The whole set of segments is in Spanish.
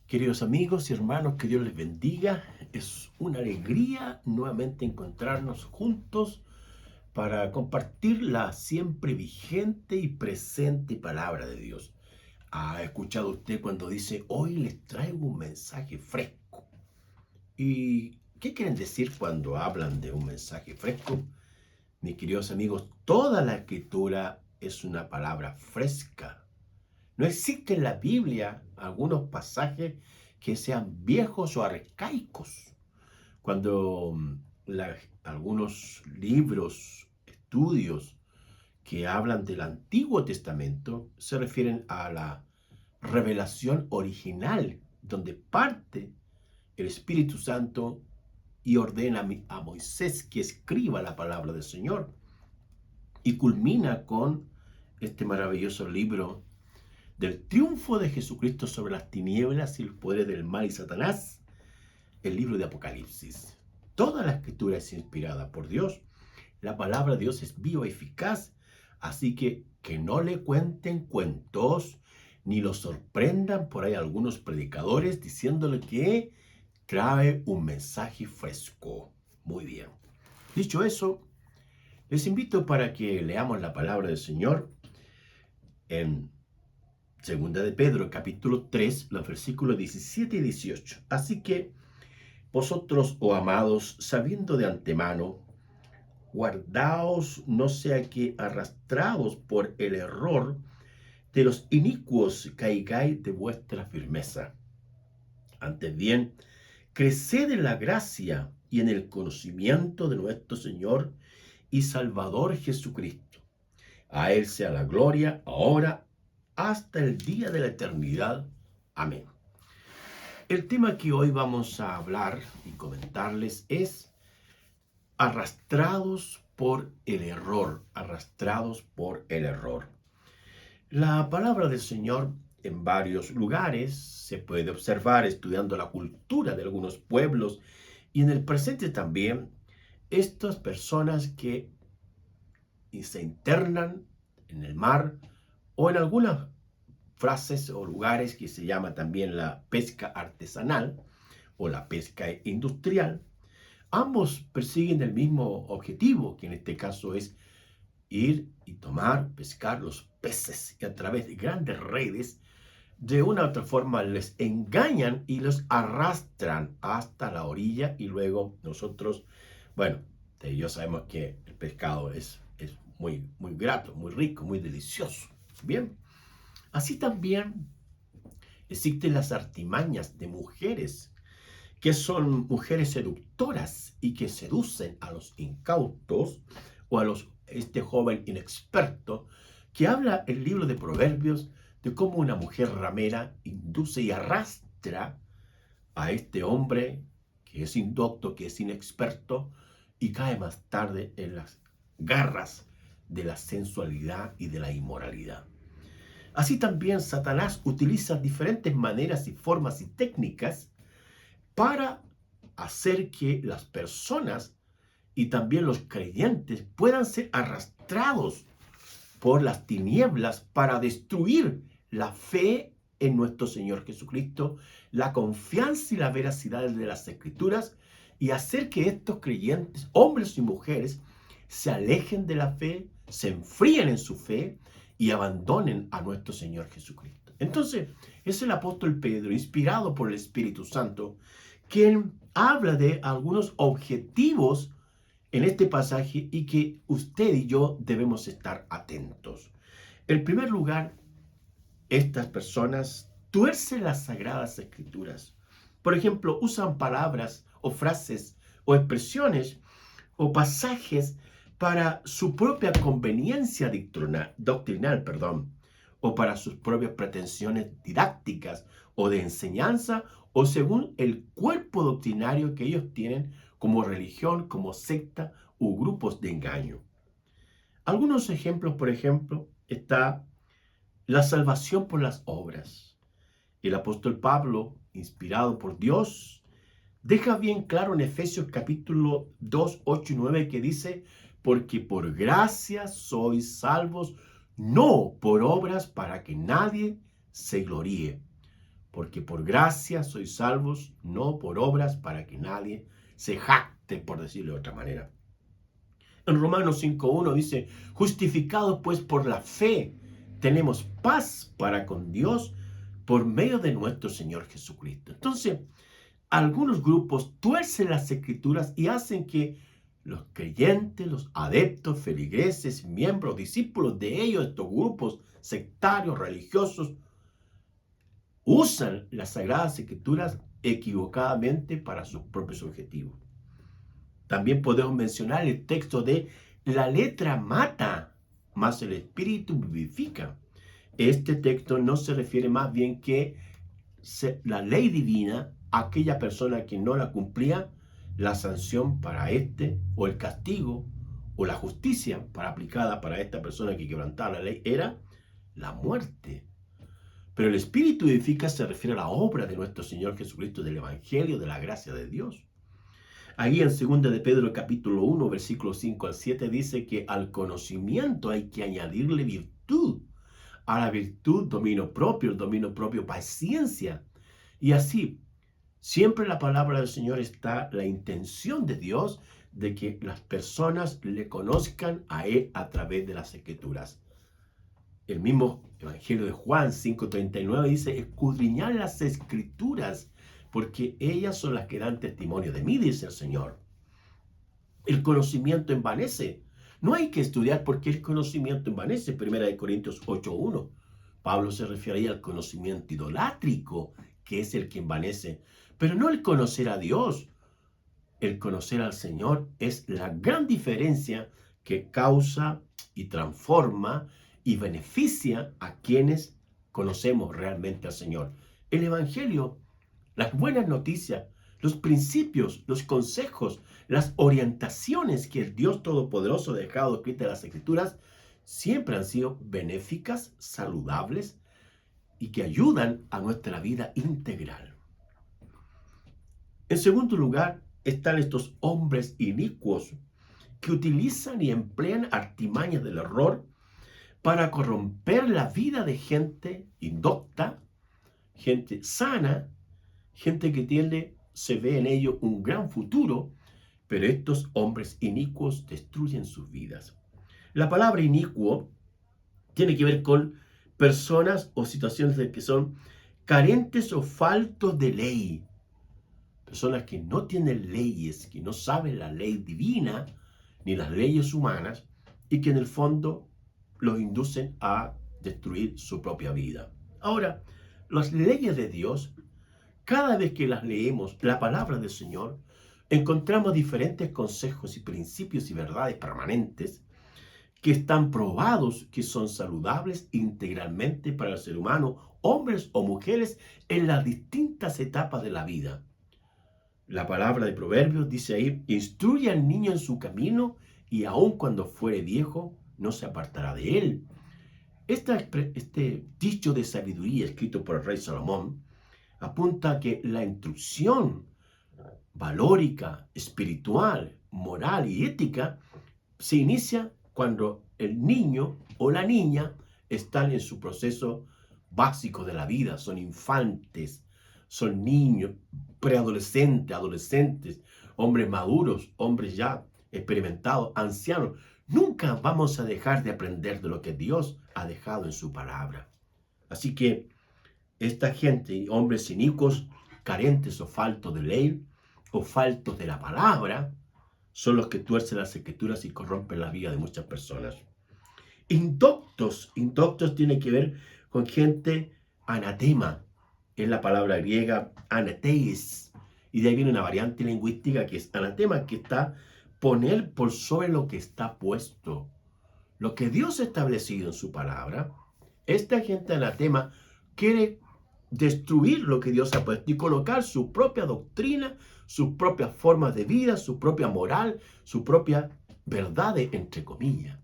Queridos amigos y hermanos, que Dios les bendiga. Es una alegría nuevamente encontrarnos juntos para compartir la siempre vigente y presente palabra de Dios. ¿Ha escuchado usted cuando dice, hoy les traigo un mensaje fresco? ¿Y qué quieren decir cuando hablan de un mensaje fresco? Mis queridos amigos, toda la escritura es una palabra fresca. No existe en la Biblia algunos pasajes que sean viejos o arcaicos. Cuando algunos libros, estudios que hablan del Antiguo Testamento se refieren a la revelación original, donde parte el Espíritu Santo y ordena a Moisés que escriba la palabra del Señor. Y culmina con este maravilloso libro del triunfo de Jesucristo sobre las tinieblas y el poder del mal y Satanás, el libro de Apocalipsis. Toda la escritura es inspirada por Dios. La palabra de Dios es viva y eficaz, así que no le cuenten cuentos ni lo sorprendan por ahí algunos predicadores diciéndole que trae un mensaje fresco. Muy bien. Dicho eso, les invito para que leamos la palabra del Señor en Segunda de Pedro, capítulo 3, los versículos 17 y 18. Así que vosotros, oh amados, sabiendo de antemano, guardaos no sea que arrastrados por el error de los inicuos caigáis de vuestra firmeza. Antes bien, creced en la gracia y en el conocimiento de nuestro Señor y Salvador Jesucristo. A Él sea la gloria, ahora hasta el día de la eternidad. Amén. El tema que hoy vamos a hablar y comentarles es arrastrados por el error, arrastrados por el error. La palabra del Señor en varios lugares se puede observar estudiando la cultura de algunos pueblos y en el presente también estas personas que se internan en el mar o en algunas frases o lugares que se llama también la pesca artesanal o la pesca industrial. Ambos persiguen el mismo objetivo, que en este caso es ir y tomar, pescar los peces y a través de grandes redes, de una u otra forma les engañan y los arrastran hasta la orilla y luego nosotros, bueno, ellos sabemos que el pescado es muy, muy grato, muy rico, muy delicioso. Bien. Así también existen las artimañas de mujeres, que son mujeres seductoras y que seducen a los incautos o a este joven inexperto, que habla el libro de Proverbios de cómo una mujer ramera induce y arrastra a este hombre que es indocto, que es inexperto, y cae más tarde en las garras de la sensualidad y de la inmoralidad. Así también Satanás utiliza diferentes maneras y formas y técnicas para hacer que las personas y también los creyentes puedan ser arrastrados por las tinieblas para destruir la fe en nuestro Señor Jesucristo, la confianza y la veracidad de las Escrituras, y hacer que estos creyentes, hombres y mujeres, se alejen de la fe, se enfríen en su fe y abandonen a nuestro Señor Jesucristo. Entonces, es el apóstol Pedro, inspirado por el Espíritu Santo, quien habla de algunos objetivos en este pasaje y que usted y yo debemos estar atentos. En primer lugar, estas personas tuercen las sagradas escrituras. Por ejemplo, usan palabras o frases o expresiones o pasajes para su propia conveniencia doctrinal, o para sus propias pretensiones didácticas o de enseñanza, o según el cuerpo doctrinario que ellos tienen como religión, como secta u grupos de engaño. Algunos ejemplos, por ejemplo, está la salvación por las obras. El apóstol Pablo, inspirado por Dios, deja bien claro en Efesios capítulo 2, 8 y 9 que dice, porque por gracia sois salvos, no por obras para que nadie se gloríe, porque por gracia sois salvos, no por obras, para que nadie se jacte, por decirlo de otra manera. En Romanos 5.1 dice, justificados pues por la fe, tenemos paz para con Dios por medio de nuestro Señor Jesucristo. Entonces, algunos grupos tuercen las escrituras y hacen que los creyentes, los adeptos, feligreses, miembros, discípulos de ellos, estos grupos sectarios, religiosos, usan las sagradas escrituras equivocadamente para sus propios objetivos. También podemos mencionar el texto de la letra mata, mas el espíritu vivifica. Este texto no se refiere más bien que la ley divina, aquella persona que no la cumplía, la sanción para o el castigo, o la justicia aplicada para esta persona que quebrantaba la ley, era la muerte. Pero el Espíritu vivifica se refiere a la obra de nuestro Señor Jesucristo, del Evangelio, de la gracia de Dios. Ahí en 2 de Pedro capítulo 1, versículos 5 al 7 dice que al conocimiento hay que añadirle virtud. A la virtud, dominio propio, el dominio propio, paciencia. Y así, siempre en la palabra del Señor está la intención de Dios de que las personas le conozcan a Él a través de las Escrituras. El mismo Evangelio de Juan 5:39 dice, escudriñad las Escrituras, porque ellas son las que dan testimonio de mí, dice el Señor. El conocimiento envanece. No hay que estudiar porque el conocimiento envanece. 1 Corintios 8:1. Pablo se refiere ahí al conocimiento idolátrico, que es el que envanece, pero no el conocer a Dios. El conocer al Señor es la gran diferencia que causa y transforma y beneficia a quienes conocemos realmente al Señor. El Evangelio, las buenas noticias, los principios, los consejos, las orientaciones que el Dios Todopoderoso ha dejado escritas en las Escrituras siempre han sido benéficas, saludables y que ayudan a nuestra vida integral. En segundo lugar, están estos hombres inicuos que utilizan y emplean artimañas del error para corromper la vida de gente indocta, gente sana, gente que se ve en ello un gran futuro, pero estos hombres inicuos destruyen sus vidas. La palabra inicuo tiene que ver con personas o situaciones que son carentes o faltos de ley. Personas que no tienen leyes, que no saben la ley divina ni las leyes humanas y que en el fondo los inducen a destruir su propia vida. Ahora, las leyes de Dios, cada vez que las leemos, la palabra del Señor, encontramos diferentes consejos y principios y verdades permanentes que están probados que son saludables integralmente para el ser humano, hombres o mujeres, en las distintas etapas de la vida. La palabra de Proverbios dice ahí, instruye al niño en su camino y aun cuando fuere viejo, no se apartará de él. Este dicho de sabiduría escrito por el rey Salomón apunta a que la instrucción valórica, espiritual, moral y ética se inicia cuando el niño o la niña están en su proceso básico de la vida, son infantes, son niños, preadolescentes, adolescentes, hombres maduros, hombres ya experimentados, ancianos. Nunca vamos a dejar de aprender de lo que Dios ha dejado en su palabra. Así que esta gente, hombres inicuos, carentes o faltos de ley, o faltos de la palabra, son los que tuercen las escrituras y corrompen la vida de muchas personas. Indoctos tiene que ver con gente anatema, es la palabra griega anateis, y de ahí viene una variante lingüística que es anatema, que está poner por sobre lo que está puesto. Lo que Dios ha establecido en su palabra, esta gente anatema quiere destruir lo que Dios ha puesto y colocar su propia doctrina, sus propias formas de vida, su propia moral, su propia verdad, entre comillas.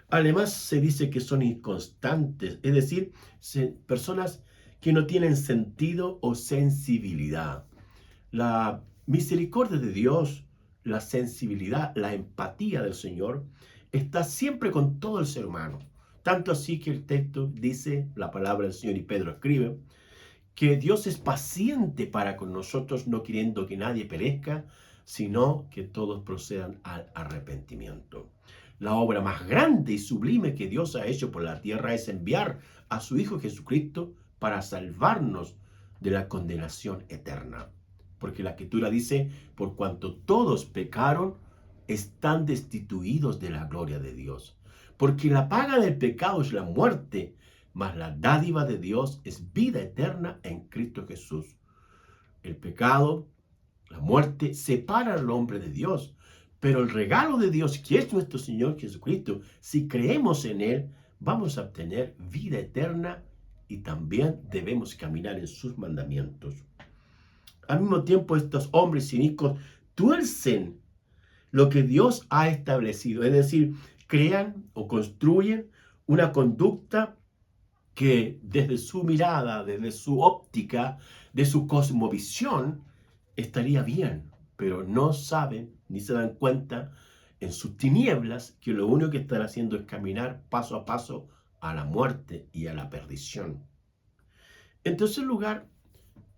Además, se dice que son inconstantes, es decir, personas que no tienen sentido o sensibilidad. La misericordia de Dios, la sensibilidad, la empatía del Señor está siempre con todo el ser humano. Tanto así que el texto dice, la palabra del Señor y Pedro escribe, que Dios es paciente para con nosotros, no queriendo que nadie perezca, sino que todos procedan al arrepentimiento. La obra más grande y sublime que Dios ha hecho por la tierra es enviar a su Hijo Jesucristo para salvarnos de la condenación eterna. Porque la Escritura dice, por cuanto todos pecaron, están destituidos de la gloria de Dios. Porque la paga del pecado es la muerte, mas la dádiva de Dios es vida eterna en Cristo Jesús. El pecado, la muerte, separa al hombre de Dios. Pero el regalo de Dios, que es nuestro Señor Jesucristo, si creemos en Él, vamos a obtener vida eterna y también debemos caminar en sus mandamientos. Al mismo tiempo, estos hombres cínicos tuercen lo que Dios ha establecido, es decir, crean o construyen una conducta que desde su mirada, desde su óptica, de su cosmovisión, estaría bien, pero no saben ni se dan cuenta en sus tinieblas que lo único que están haciendo es caminar paso a paso a la muerte y a la perdición. En tercer lugar,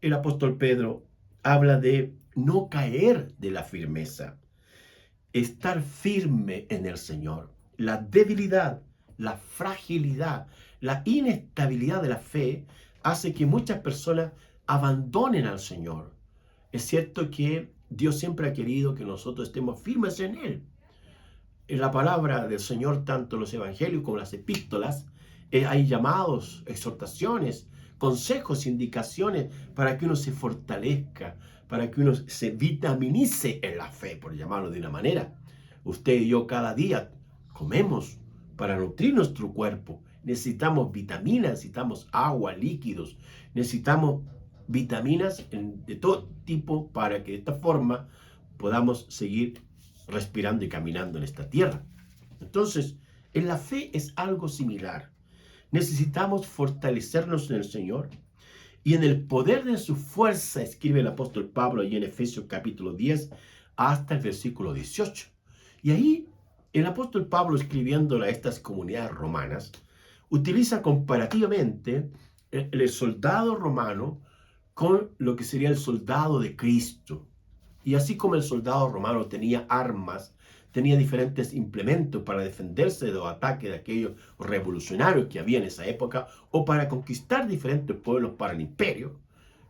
el apóstol Pedro habla de no caer de la firmeza, estar firme en el Señor. La debilidad, la fragilidad, la inestabilidad de la fe hace que muchas personas abandonen al Señor. Es cierto que Dios siempre ha querido que nosotros estemos firmes en Él. En la palabra del Señor, tanto los evangelios como las epístolas, hay llamados, exhortaciones, consejos, indicaciones para que uno se fortalezca, para que uno se vitaminice en la fe, por llamarlo de una manera. Usted y yo cada día comemos para nutrir nuestro cuerpo. Necesitamos vitaminas, necesitamos agua, líquidos, necesitamos vitaminas de todo tipo para que de esta forma podamos seguir respirando y caminando en esta tierra. Entonces, en la fe es algo similar. Necesitamos fortalecernos en el Señor y en el poder de su fuerza, escribe el apóstol Pablo allí en Efesios capítulo 10 hasta el versículo 18. Y ahí el apóstol Pablo, escribiéndole a estas comunidades romanas, utiliza comparativamente el soldado romano con lo que sería el soldado de Cristo. Y así como el soldado romano tenía armas, tenía diferentes implementos para defenderse de los ataques de aquellos revolucionarios que había en esa época o para conquistar diferentes pueblos para el imperio,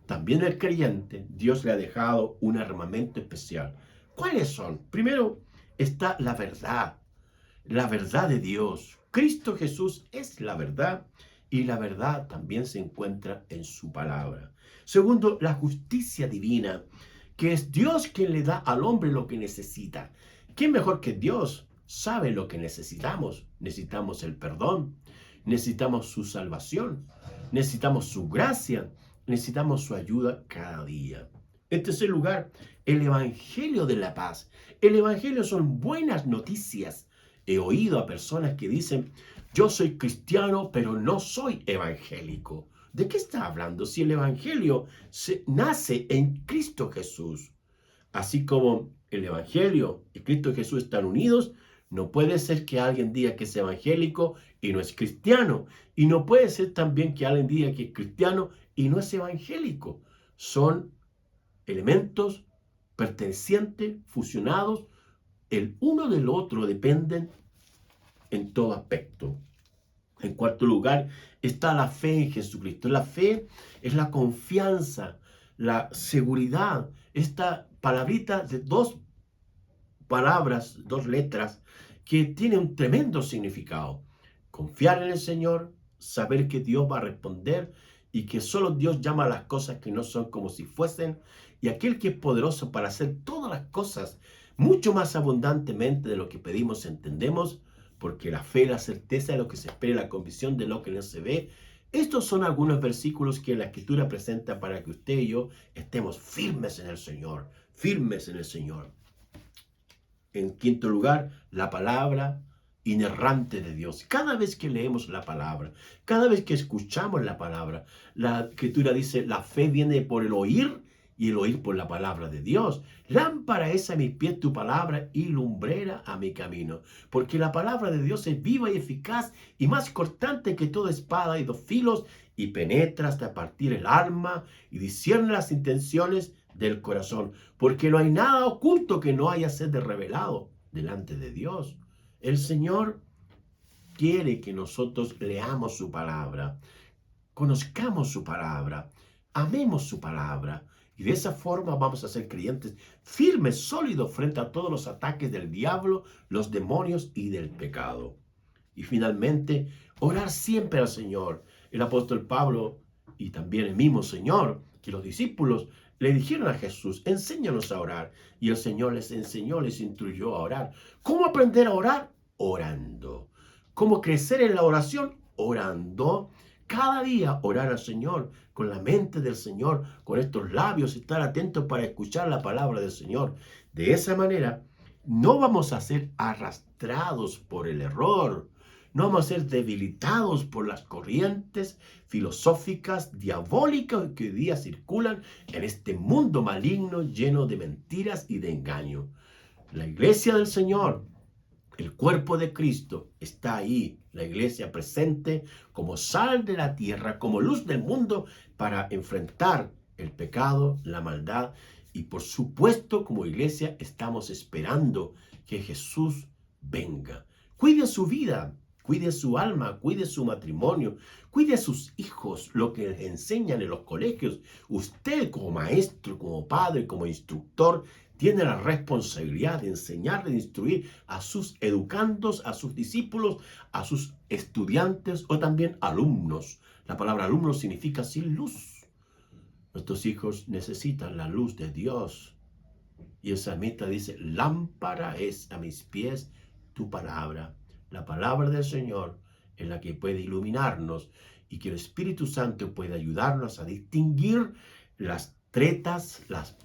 también el creyente, Dios le ha dejado un armamento especial. ¿Cuáles son? Primero está la verdad de Dios. Cristo Jesús es la verdad y la verdad también se encuentra en su palabra. Segundo, la justicia divina, que es Dios quien le da al hombre lo que necesita. ¿Quién mejor que Dios sabe lo que necesitamos? Necesitamos el perdón, necesitamos su salvación, necesitamos su gracia, necesitamos su ayuda cada día. En tercer lugar, el Evangelio de la paz. El Evangelio son buenas noticias. He oído a personas que dicen, yo soy cristiano, pero no soy evangélico. ¿De qué está hablando? Si el Evangelio nace en Cristo Jesús. Así como el Evangelio y Cristo Jesús están unidos, no puede ser que alguien diga que es evangélico y no es cristiano. Y no puede ser también que alguien diga que es cristiano y no es evangélico. Son elementos pertenecientes, fusionados, el uno del otro dependen en todo aspecto. En cuarto lugar está la fe en Jesucristo. La fe es la confianza, la seguridad. Esta palabrita de dos palabras, dos letras, que tiene un tremendo significado. Confiar en el Señor, saber que Dios va a responder y que solo Dios llama a las cosas que no son como si fuesen, y aquel que es poderoso para hacer todas las cosas mucho más abundantemente de lo que pedimos, entendemos, porque la fe, la certeza de lo que se espera, la convicción de lo que no se ve. Estos son algunos versículos que la Escritura presenta para que usted y yo estemos firmes en el Señor, firmes en el Señor. En quinto lugar, la palabra inerrante de Dios. Cada vez que leemos la palabra, cada vez que escuchamos la palabra, la Escritura dice, la fe viene por el oír y el oír por la palabra de Dios. Lámpara es a mis pies tu palabra y lumbrera a mi camino. Porque la palabra de Dios es viva y eficaz y más cortante que toda espada y dos filos y penetra hasta partir el alma y discierne las intenciones del corazón. Porque no hay nada oculto que no haya sido revelado delante de Dios. El Señor quiere que nosotros leamos su palabra, conozcamos su palabra, amemos su palabra. Y de esa forma vamos a ser creyentes firmes, sólidos frente a todos los ataques del diablo, los demonios y del pecado. Y finalmente, orar siempre al Señor. El apóstol Pablo y también el mismo Señor, que los discípulos le dijeron a Jesús, enséñanos a orar. Y el Señor les enseñó, les instruyó a orar. ¿Cómo aprender a orar? Orando. ¿Cómo crecer en la oración? Orando. Cada día orar al Señor, con la mente del Señor, con estos labios, estar atentos para escuchar la palabra del Señor. De esa manera, no vamos a ser arrastrados por el error. No vamos a ser debilitados por las corrientes filosóficas, diabólicas que hoy día circulan en este mundo maligno lleno de mentiras y de engaño. La iglesia del Señor, el cuerpo de Cristo, está ahí, la iglesia presente como sal de la tierra, como luz del mundo para enfrentar el pecado, la maldad y por supuesto como iglesia estamos esperando que Jesús venga. Cuide su vida, cuide su alma, cuide su matrimonio, cuide a sus hijos, lo que les enseñan en los colegios. Usted como maestro, como padre, como instructor, tiene la responsabilidad de enseñar, de instruir a sus educandos, a sus discípulos, a sus estudiantes o también alumnos. La palabra alumno significa sin luz. Nuestros hijos necesitan la luz de Dios. Y el salmista dice, lámpara es a mis pies tu palabra. La palabra del Señor es la que puede iluminarnos y que el Espíritu Santo puede ayudarnos a distinguir las tretas, las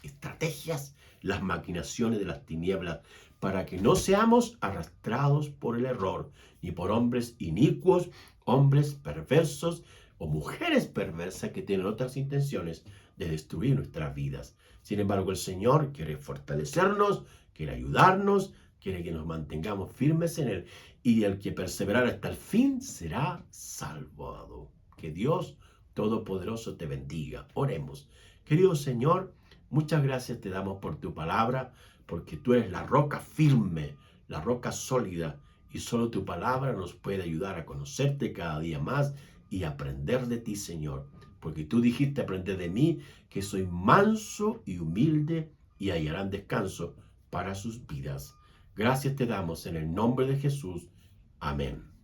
estrategias, las maquinaciones de las tinieblas, para que no seamos arrastrados por el error, ni por hombres inicuos, hombres perversos o mujeres perversas que tienen otras intenciones de destruir nuestras vidas. Sin embargo, el Señor quiere fortalecernos, quiere ayudarnos, quiere que nos mantengamos firmes en Él. Y el que perseverar hasta el fin será salvado. Que Dios Todopoderoso te bendiga. Oremos. Querido Señor, muchas gracias te damos por tu palabra, porque tú eres la roca firme, la roca sólida, y solo tu palabra nos puede ayudar a conocerte cada día más y aprender de ti, Señor. Porque tú dijiste, aprender de mí, que soy manso y humilde, y hallarán descanso para sus vidas. Gracias te damos en el nombre de Jesús. Amén.